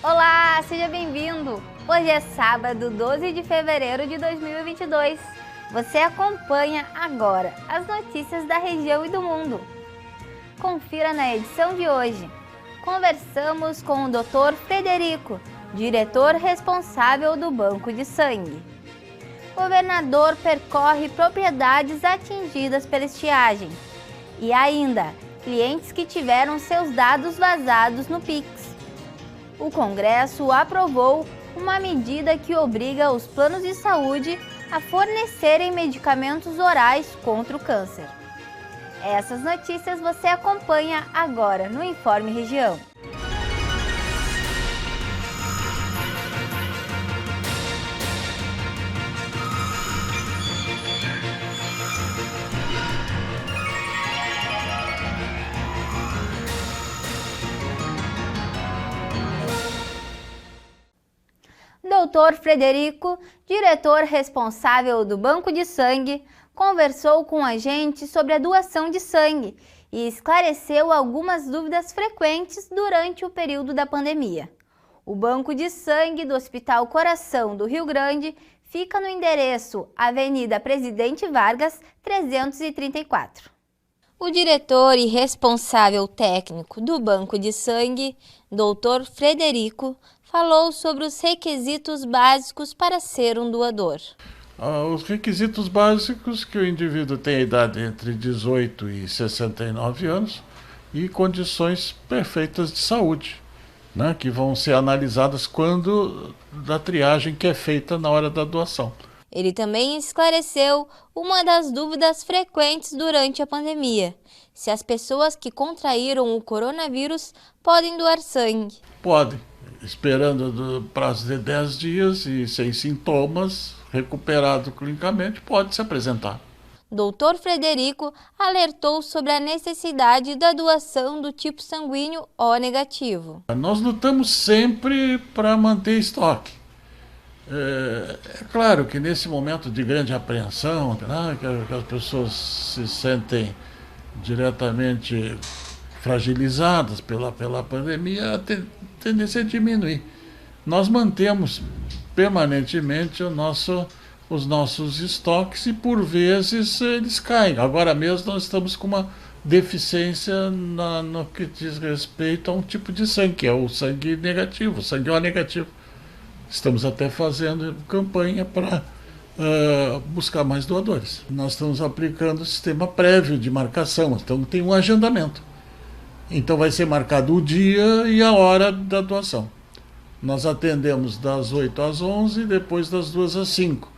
Olá, seja bem-vindo! Hoje é sábado, 12 de fevereiro de 2022. Você acompanha agora as notícias da região e do mundo. Confira na edição de hoje. Conversamos com o Dr. Frederico, diretor responsável do Banco de Sangue. Governador percorre propriedades atingidas pela estiagem. E ainda, clientes que tiveram seus dados vazados no Pix. O Congresso aprovou uma medida que obriga os planos de saúde a fornecerem medicamentos orais contra o câncer. Essas notícias você acompanha agora no Informe Região. Dr. Frederico, diretor responsável do Banco de Sangue, conversou com a gente sobre a doação de sangue e esclareceu algumas dúvidas frequentes durante o período da pandemia. O Banco de Sangue do Hospital Coração do Rio Grande fica no endereço Avenida Presidente Vargas, 334. O diretor e responsável técnico do Banco de Sangue, Dr. Frederico, falou sobre os requisitos básicos para ser um doador. Os requisitos básicos que o indivíduo tem a idade entre 18 e 69 anos e condições perfeitas de saúde, né, que vão ser analisadas quando da triagem que é feita na hora da doação. Ele também esclareceu uma das dúvidas frequentes durante a pandemia: se as pessoas que contraíram o coronavírus podem doar sangue. Podem, esperando do prazo de 10 dias e sem sintomas, recuperado clinicamente, pode se apresentar. Dr. Frederico alertou sobre a necessidade da doação do tipo sanguíneo O negativo. Nós lutamos sempre para manter estoque. É claro que nesse momento de grande apreensão, né, que as pessoas se sentem diretamente fragilizadas pela pandemia, a tendência é diminuir. Nós mantemos permanentemente os nossos estoques e por vezes eles caem. Agora mesmo nós estamos com uma deficiência no que diz respeito a um tipo de sangue, que é o sangue negativo, o sangue O negativo. Estamos até fazendo campanha para buscar mais doadores. Nós estamos aplicando o sistema prévio de marcação, então tem um agendamento. Então vai ser marcado o dia e a hora da doação. Nós atendemos das 8 às 11, depois das 2 às 5.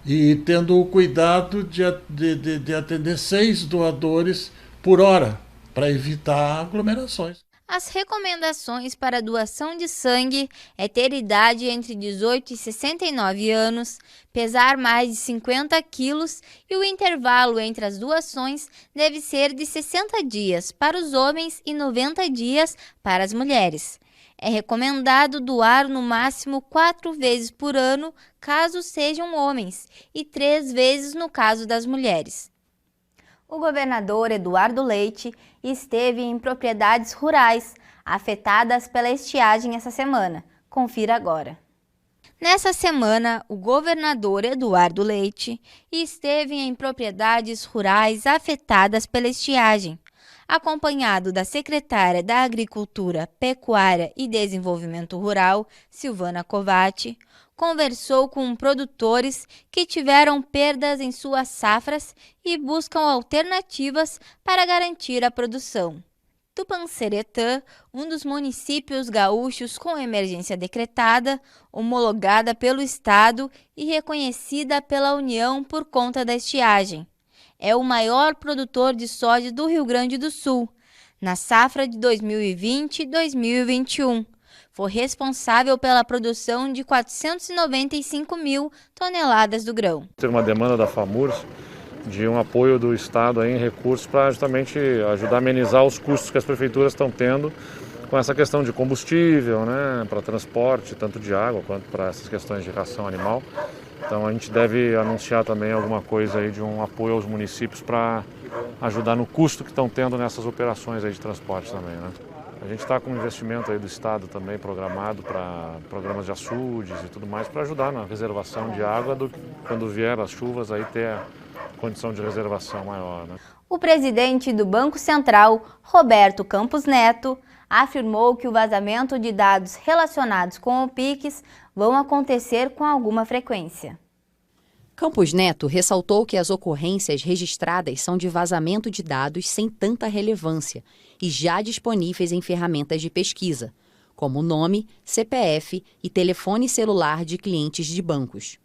E tendo o cuidado de atender 6 doadores por hora, para evitar aglomerações. As recomendações para a doação de sangue é ter idade entre 18 e 69 anos, pesar mais de 50 quilos e o intervalo entre as doações deve ser de 60 dias para os homens e 90 dias para as mulheres. É recomendado doar no máximo 4 vezes por ano, caso sejam homens, e 3 vezes no caso das mulheres. O governador Eduardo Leite esteve em propriedades rurais afetadas pela estiagem essa semana. Confira agora. Nessa semana, o governador Eduardo Leite esteve em propriedades rurais afetadas pela estiagem, acompanhado da secretária da Agricultura, Pecuária e Desenvolvimento Rural, Silvana Covatti, conversou com produtores que tiveram perdas em suas safras e buscam alternativas para garantir a produção. Tupanceretã, um dos municípios gaúchos com emergência decretada, homologada pelo Estado e reconhecida pela União por conta da estiagem, é o maior produtor de soja do Rio Grande do Sul, na safra de 2020 e 2021. Foi responsável pela produção de 495 mil toneladas do grão. Teve uma demanda da FAMURS de um apoio do Estado em recursos para justamente ajudar a amenizar os custos que as prefeituras estão tendo com essa questão de combustível, né, para transporte, tanto de água quanto para essas questões de ração animal. Então a gente deve anunciar também alguma coisa aí de um apoio aos municípios para ajudar no custo que estão tendo nessas operações aí de transporte também, né? A A gente está com um investimento aí do Estado também programado para programas de açudes e tudo mais, para ajudar na reservação de água, quando vier as chuvas, aí ter a condição de reservação maior, né? O presidente do Banco Central, Roberto Campos Neto, afirmou que o vazamento de dados relacionados com o Pix vão acontecer com alguma frequência. Campos Neto ressaltou que as ocorrências registradas são de vazamento de dados sem tanta relevância e já disponíveis em ferramentas de pesquisa, como nome, CPF e telefone celular de clientes de bancos.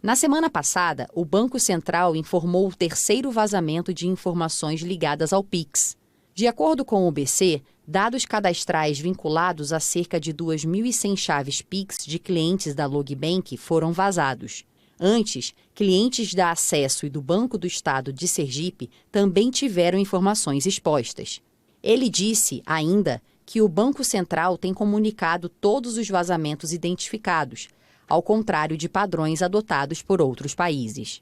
Na semana passada, o Banco Central informou o terceiro vazamento de informações ligadas ao Pix. De acordo com o BC, dados cadastrais vinculados a cerca de 2.100 chaves Pix de clientes da Logbank foram vazados. Antes, clientes da Acesso e do Banco do Estado de Sergipe também tiveram informações expostas. Ele disse, ainda, que o Banco Central tem comunicado todos os vazamentos identificados, ao contrário de padrões adotados por outros países.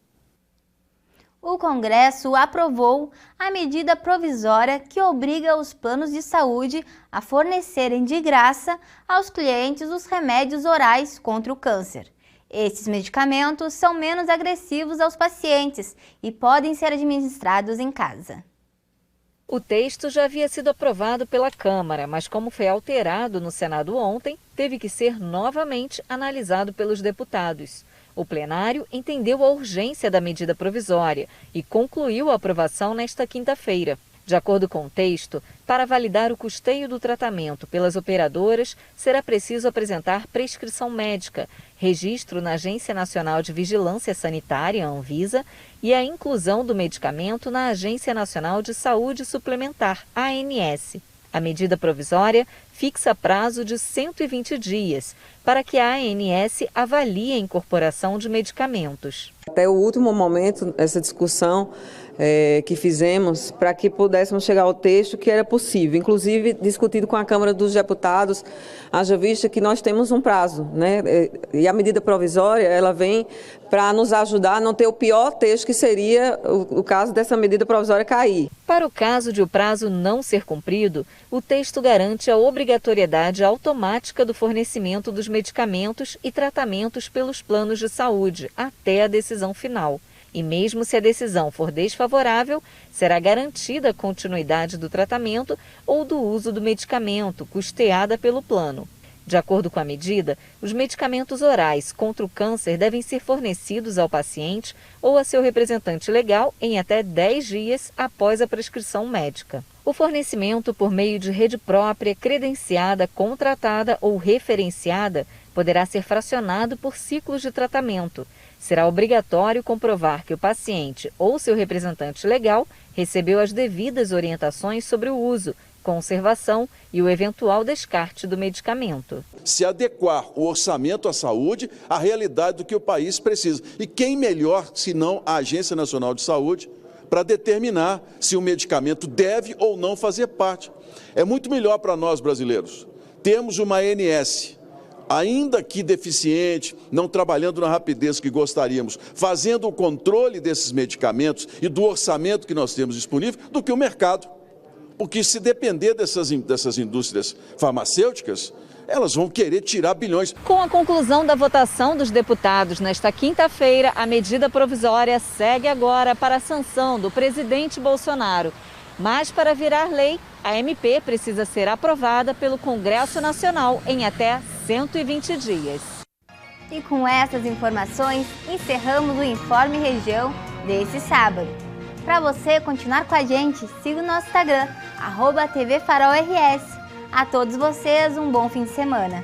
O Congresso aprovou a medida provisória que obriga os planos de saúde a fornecerem de graça aos clientes os remédios orais contra o câncer. Esses medicamentos são menos agressivos aos pacientes e podem ser administrados em casa. O texto já havia sido aprovado pela Câmara, mas como foi alterado no Senado ontem, teve que ser novamente analisado pelos deputados. O plenário entendeu a urgência da medida provisória e concluiu a aprovação nesta quinta-feira. De acordo com o texto, para validar o custeio do tratamento pelas operadoras, será preciso apresentar prescrição médica, registro na Agência Nacional de Vigilância Sanitária, Anvisa, e a inclusão do medicamento na Agência Nacional de Saúde Suplementar, ANS. A medida provisória fixa prazo de 120 dias para que a ANS avalie a incorporação de medicamentos. Até o último momento, essa discussão que fizemos para que pudéssemos chegar ao texto que era possível, inclusive discutido com a Câmara dos Deputados, haja vista que nós temos um prazo, né? E a medida provisória ela vem para nos ajudar a não ter o pior texto, que seria o caso dessa medida provisória cair. Para o caso de o prazo não ser cumprido, o texto garante a obrigatoriedade automática do fornecimento dos medicamentos e tratamentos pelos planos de saúde até a decisão final. E mesmo se a decisão for desfavorável, será garantida a continuidade do tratamento ou do uso do medicamento, custeada pelo plano. De acordo com a medida, os medicamentos orais contra o câncer devem ser fornecidos ao paciente ou a seu representante legal em até 10 dias após a prescrição médica. O fornecimento por meio de rede própria, credenciada, contratada ou referenciada poderá ser fracionado por ciclos de tratamento. Será obrigatório comprovar que o paciente ou seu representante legal recebeu as devidas orientações sobre o uso, conservação e o eventual descarte do medicamento. Se adequar o orçamento à saúde à realidade do que o país precisa. E quem melhor, senão a Agência Nacional de Saúde, para determinar se o medicamento deve ou não fazer parte. É muito melhor para nós brasileiros termos uma ANS, ainda que deficiente, não trabalhando na rapidez que gostaríamos, fazendo o controle desses medicamentos e do orçamento que nós temos disponível, do que o mercado. Porque se depender dessas indústrias farmacêuticas, elas vão querer tirar bilhões. Com a conclusão da votação dos deputados nesta quinta-feira, a medida provisória segue agora para a sanção do presidente Bolsonaro. Mas para virar lei, a MP precisa ser aprovada pelo Congresso Nacional em até 120 dias. E com essas informações, encerramos o Informe Região desse sábado. Para você continuar com a gente, siga o nosso Instagram, @TVFarolRS. A todos vocês, um bom fim de semana.